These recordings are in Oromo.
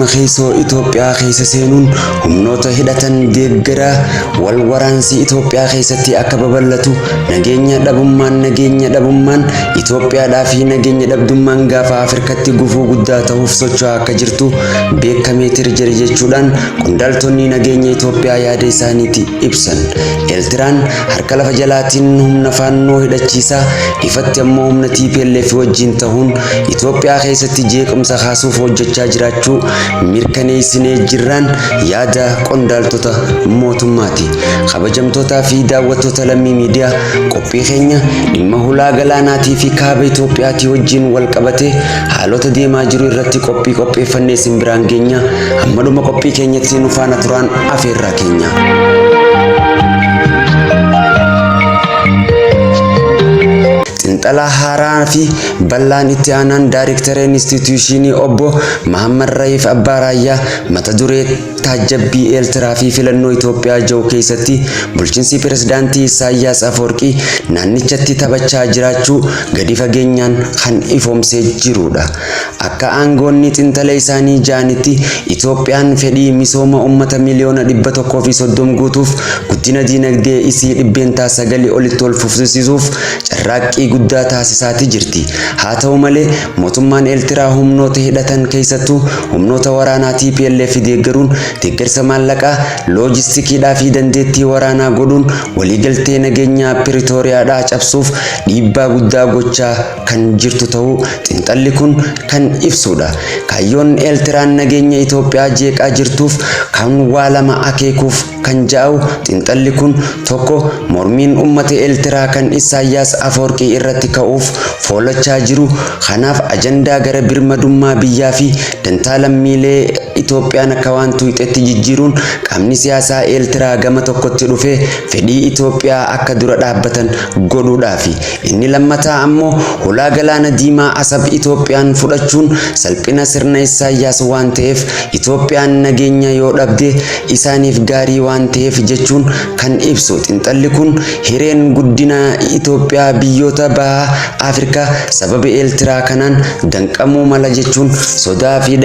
dhimma keessoo Itoophiyaa keessa seenuun humnoota hidhatan deeggara wal waraansi Itoophiyaa keessatti akka babal'atu nageenya dhabummaan Itoophiyaadhaa fi nageenya dhabdummaan gaafa Afrikatti gufuu guddaa ta'uuf socho'aa akka jirtu beekamee jira jechuudhaan qondaaltonni nageenya Itoophiyaa yaada isaaniitti ibsan. Eertiraan harka lafa jalaatiin humna faannoo hidhachiisaa ifatti ammoo humna TPLF wajjin ta'uun Itoophiyaa keessatti jeequmsa kaasuuf hojjechaa jiraachuu mirkaneessinee jirraan yaada qondaaltota mootummaati. Kabajamtootaa fi daawwattoota lammii miidiyaa qophii keenya dhimma hulaa galaanaatii fi kaaba Itoophiyaatii wajjin wal qabate haalota deemaa jiru irratti qopheeffannee isin biraan geenya. Amma dhuma qophii keenyatti nu faana turaan afeerraa keenya. Xinxalaa haaraa fi bal'aan itti aanaan Daayirektara Instituushinii obbo Mahammad Raif Abbaa Raayyaa mata duree taajjabbii Eertiraa fi filannoo Itoophiyaa jiru keessatti bulchiinsi pirezidaantii Isaayyaas Afwerqii naannichatti taphachaa jiraachuu gadi fageenyaan kan ifoomsee jirudha. Akka aangoonni xinxala isaanii jaanitti Itoophiyaan fedhii misooma uummata miliyoona 130 guutuuf guddina diinagdee isii 900 olitti ol fufsiisuuf carraaqqii guddaa taasisaati jirti. Haa ta'u malee mootummaan Eertiraa humnoota hidhatan keessattuu humnoota waraanaa TPLF deeggaruun deeggarsa maallaqaa loojistikiidhaa fi dandeettii waraanaa godhuun waliigaltee nageenyaa Piriitooriyaadhaa cabsuuf dhiibbaa guddaa gochaa kan jirtu ta'uu xinxalli kun kan ibsudha. Kaayyoon Eertiraan nageenya Itoophiyaa jeeqaa jirtuuf kan waa lama akeekuuf kan ja'u xinxalli kun tokko mormiin uummata Eertiraa kan Isaayyaas Afwerqii irratti ka'uuf foolachaa jiru. Kanaaf ajandaa gara birmadummaa biyyaa fi dantaa lammiilee Itoophiyaan akka waan tuuxetti jijjiiruun qaamni siyaasaa Eertiraa gama tokkotti dhufee fedhii Itoophiyaa akka dura dhaabbatan godhuudhaafi. Inni lammataa ammoo hulaa galaana diimaa Asab Itoophiyaan fudhachuun salphina sirna Isaayyaas waan ta'eef Itoophiyaan nageenya yoo dhabde isaaniif gaarii waan ta'eef jechuun kan ibsu xinxalli kun hireen guddina Itoophiyaa biyyoota baha Afrikaa sababa Eertiraa kanaan danqamuu mala jechuun sodaa fi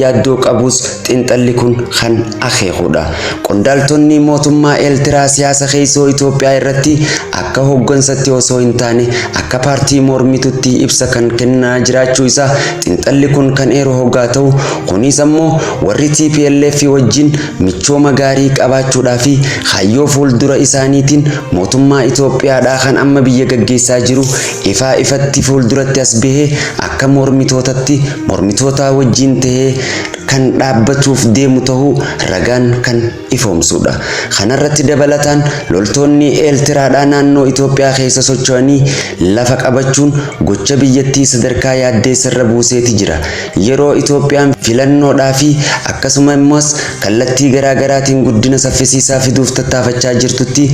yaaddoo qabus xinxalli kun kan akeekudha. Qondaaltonni mootummaa Eertiraa siyaasa keessoo Itoophiyaa irratti akka hooggansatti osoo hin taane akka paartii mormitutti ibsa kan kennaa jiraachuu isaa xinxalli kun kan eeru hoggaa ta'u, kunis ammoo warri TPLF wajjin michooma gaarii qabaachuudhaa fi kaayyoo fuuldura isaaniitiin mootummaa Itoophiyaadhaa kan amma biyya gaggeessaa jiru ifatti fuulduratti as bahee akka mormitoota wajjin tahee kan dhaabbachuuf deemu ta'uu ragaan kan ifoomsudha. Kanarratti dabalataan loltoonni Eertiraadhaa naannoo Itoophiyaa keessa socho'anii lafa qabachuun gocha biyyattii sadarkaa yaaddeessarra buuseeti jira. Yeroo Itoophiyaan filannoodhaa fi akkasuma immoo kallattii garaagaraatiin guddina saffisiisaa fiduuf tattaafachaa jirtutti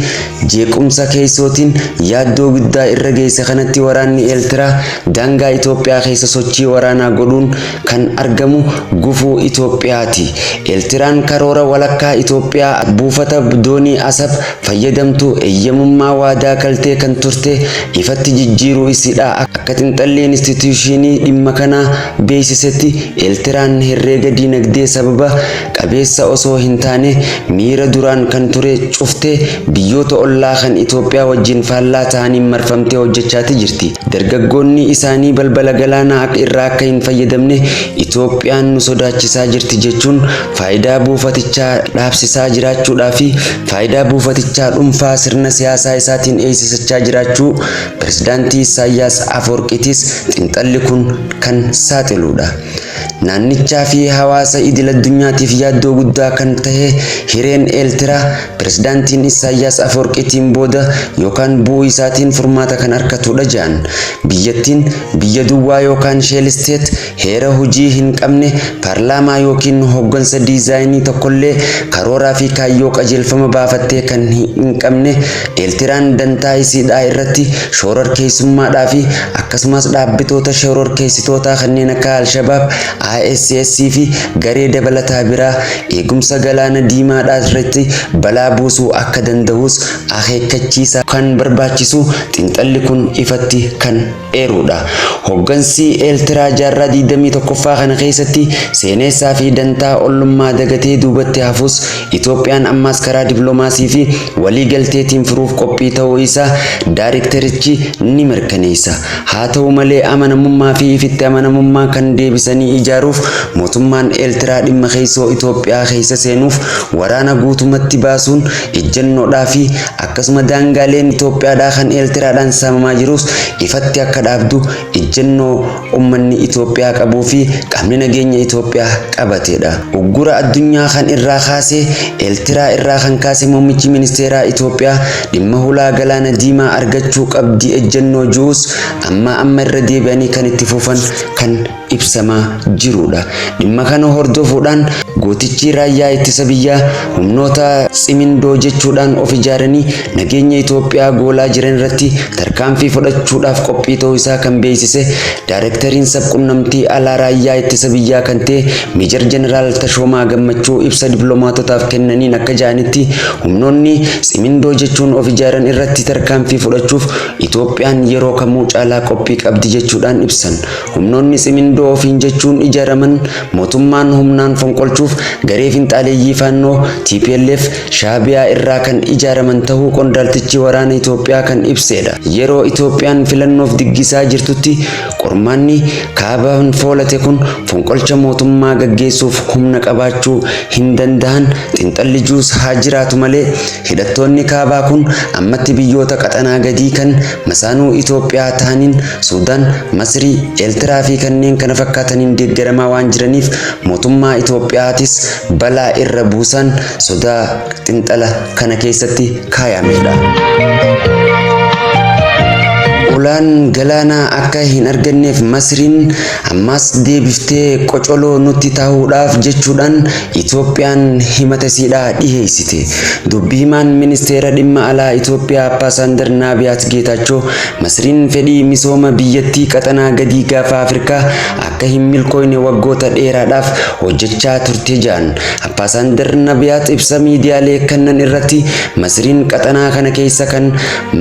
jeequmsa keessootiin yaaddoo guddaa irra geesse kanatti waraanni Eertiraa daangaa Itoophiyaa keessa sochii waraanaa godhuun kan argamu gufuu Itoophiyaati. Eertiraan karoora walakkaa Itoophiyaa buufata doonii Asab fayyadamtu eeyyamummaa waadaa galtee kan turte ifatti jijjiiruu isiidha. Akka xinxalli instituushinii dhimma kanaa beeksisetti Eertiraan herreega diinagdee sababa qabeessa osoo hin taane miira duraan kan ture cuftee biyyoota ollaa kan Itoophiyaa wajjin faallaa ta'aniin marfamtee hojjechaati jirti. Dargaggoonni isaanii balbala galaanaa irraa akka hin fayyadamne Itoophiyaan nu sodaachisaa jirti jechuun faayidaa buufatichaa dhaabsisaa jiraachuudhaa fi faayidaa buufatichaa dhuunfaa sirna siyaasaa isaatiin eegsisachaa jiraachuu pirezidaantii Isaayyaas Afwerqiitis xinxalli kun kan saaxiludha. Naannichaa fi hawaasa idil addunyaatiif yaaddoo guddaa kan tahe hireen Eertiraa pirezidaantiin Isaayyaas Afwerqiitiin booda yookaan bu'uu isaatiin furmaata kan argatudha jedhan. Biyyattiin biyya duwwaa yookaan sheelisteet heera hojii hin qabne paarlaamaa yookiin hooggansa diizaayinii tokkollee karooraa fi kaayyoo qajeelfama baafattee kan hin qabne Eertiraan dantaa isiidhaa irratti shororkeessummaadhaa fi akkasumas dhaabbatoota shororkeessitootaa kanneen akka Alshabaab ISS fi garee dabalataa biraa eegumsa galaana diimaadhaa irratti balaa buusuu akka danda'us akeekkachiisa kan barbaachisu xiinxalli kun ifatti kan eerudha. Hoggansi Eertiraa jaarraa 21ffaa kana keessatti seenessaa fi dantaa ollummaa dagatee duubatti hafus Itoophiyaan ammas karaa dippiloomaasii fi waliigalteetiin furuuf qophii ta'uu isaa daayireekterichi ni mirkaneessa. Haa ta'u malee amanamummaa fi ifitti amanamummaa kan deebisanii ijaaruuf mootummaan Eertiraa dhimma keessoo Itoophiyaa keessa seenuuf waraana guutumatti baasuun ejjennoodhaa fi akkasuma daangaaleen Itoophiyaadhaa kan Eertiraadhaan saamamaa jirus ifatti akka dhaabdu ejjennoo ummanni Itoophiyaa qabuu fi qaamni nageenya Itoophiyaa qabatedha. Uggura addunyaa kan irraa kaasee Eertiraa irraa kan kaase muummichi ministeeraa Itoophiyaa dhimma hulaa galaana diimaa argachuu qabdi ejjennoo juus amma irra deebi'anii kan itti fufan kan ibsamaa jirudha. Dhimma kana hordofuudhaan gootichi raayyaa ittisa biyyaa humnoota cimindoo jechuudhaan of ijaaranii nageenya Itoophiyaa goolaa jiran irratti tarkaanfii fudhachuudhaaf qophii ta'uu isaa kan beeksise daayireekteriin sabquunnamtii alaa raayyaa ittisa biyyaa kan ta'e Meejor Jeneraal Tashoomaa Gammachuu ibsa dippiloomaatotaaf kennaniin akka jedhanitti humnoonni cimindoo jechuun of ijaaran irratti tarkaanfii fudhachuuf Itoophiyaan yeroo kamuu caalaa qophii qabdi jechuudhaan ibsan. Humnoonni cimindoo ofiin jechuun ijaaraman mootummaan humnaan fonqolchuuf garee finxaaleeyyii faannoo TPLF Shaabiyaa irraa kan ijaaraman ta'uu qondaaltichi waraana Itoophiyaa kan ibsedha. Yeroo Itoophiyaan filannoof diggisaa jirtutti qormaanni kaabaan foolate kun fonqolcha mootummaa gaggeessuuf humna qabaachuu hin danda'an xiinxalli juus haa jiraatu malee hidhattoonni kaabaa kun ammatti biyyoota qaxanaa gadii kan masaanuu Itoophiyaa ta'aniin Suudaan, Masrii, Eertiraa fi kanneen kana fakkaataniin deeggaramaa waan jiraniif mootummaa Itoophiyaatis balaa irra buusan sodaa xiinxala kana keessatti kaayamedha. Ulaan galaanaa akka hin arganneef Masriin ammas deebiftee qocoloo nutti ta'uudhaaf jechuudhaan Itoophiyaan himata siidhaa dhiheessite. Dubbii himaan ministeera dhimma alaa Itoophiyaa Ambaasaadar Naabiyaat Geetaachoo Masriin fedhii misooma biyyattii qaxanaa gadii gaafa Afrikaa akka hin milkoofne waggoota dheeraadhaaf hojjechaa turte jedhan. Ambaasaadar Naabiyaat ibsa miidiyaalee kannan irratti Masriin qaxanaa kana keessa kan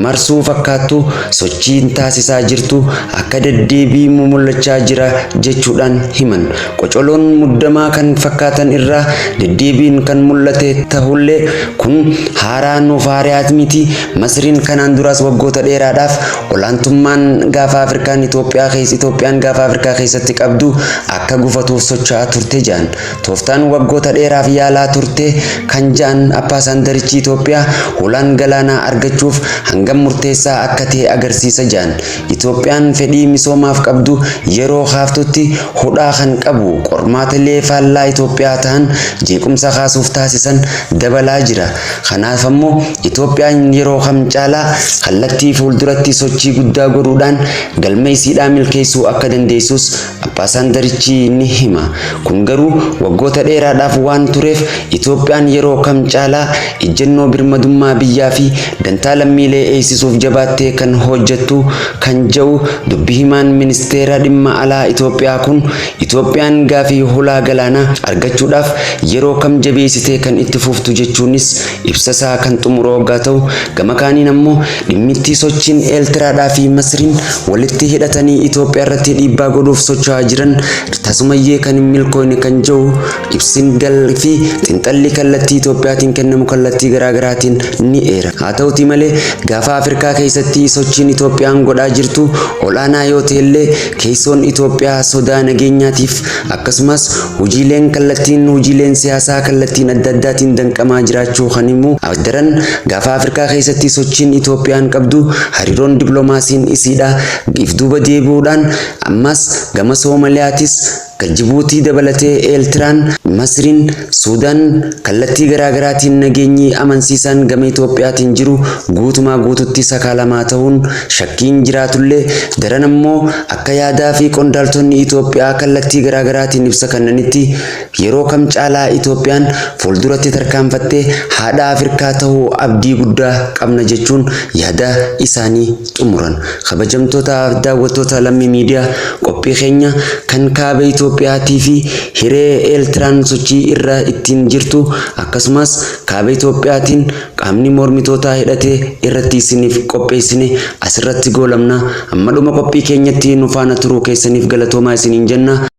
marsuu fakkaattu sochii taasisaa jirtu akka deddeebii mul'achaa jira jechuudhaan himan. Qocoloon muddamaa kan fakkaatan irraa deddeebiin kan mul'ate ta'ullee kun haaraa nuuf haaraat miti. Masriin kanaan duras waggoota dheeraadhaaf olaantummaan gaafa Afrikaan Itoophiyaan gaafa Afrikaa keessatti qabdu akka gufatuuf socho'aa turte jedhan. Tooftaan waggoota dheeraaf yaalaa turte kan jedhan Ambaasaadarichi Itoophiyaa ulaan galaanaa argachuuf hangam murteessaa akka ta'e agarsiisa jedhan. Itoophiyaan fedhii misoomaaf qabdu yeroo haaftutti hudhaa kan qabu qormaatilee faallaa Itoophiyaa ta'an jeequmsa kaasuuf taasisan dabalaa jira. Kanaaf ammoo Itoophiyaan yeroo kam caalaa kallattii fuulduratti sochii guddaa godhuudhaan galma isiidhaa milkeessuu akka dandeessus Ambaasaadarichi ni hima. Kun garuu waggoota dheeraadhaaf waan tureef Itoophiyaan yeroo kam caalaa ejjennoo birmadummaa biyyaa fi dantaa lammiilee eegsisuuf jabaattee kan hojjettu kan jedhu dubbii himaan ministeera dhimma alaa Itoophiyaa kun Itoophiyaan gaafii hulaa galaanaa argachuudhaaf yeroo kam jabeessitee kan itti fuftu jechuunis ibsasaa kan xumuroo hoggaa ta'u, gama kaaniin ammoo dhimmitti sochiin Eertiraadhaa fi Masriin walitti hidhatanii Itoophiyaa irratti dhiibbaa godhuuf socho'aa jiran tasumayyee kan hin milkoofne kan jedhu ibsin fi xiinxalli kallattii Itoophiyaatiin kennamu kallattii garaagaraatiin ni eera. Haa ta'uti malee gaafa Afrikaa keessatti sochiin Itoophiyaan godhaa jirtu olaanaa yoo ta'ellee keessoon Itoophiyaa sodaa nageenyaatiif akkasumas hojiileen siyaasaa kallattiin adda addaatiin danqamaa jiraachuu kan himu daran gaafa Afrikaa keessatti sochiin Itoophiyaan qabdu hariiroon dippiloomaasiin isiidhaa if duuba deebi'uudhaan ammas gama Soomaaliyaatis Jibuutii dabalatee Eertiraan, Masriin, Suudaan kallattii garaagaraatiin nageenyi amansiisaan gama Itoophiyaatiin jiru guutumaa guututti sakaalamaa ta'uun shakkiin jiraatullee daran ammoo akka yaadaa fi qondaaltonni Itoophiyaa kallattii garaagaraatiin ibsa kennanitti yeroo kam caalaa Itoophiyaan fuulduratti tarkaanfattee haadha Afrikaa ta'uu abdii guddaa qabna jechuun yaada isaanii xumuran. Kabajamtoota daawwattoota lammii miidiyaa qophii keenya kan kaaba Itoophiyaa Itoophiyaatii fi hiree Eertiraan sochii irra ittiin jirtu akkasumas kaaba Itoophiyaatiin qaamni mormitootaa hidhatee irratti isiniif qopheessine asirratti goolabna. Amma dhuma qophii keenyatti nu faana turuu keessaniif galatoomaa isiniin jenna.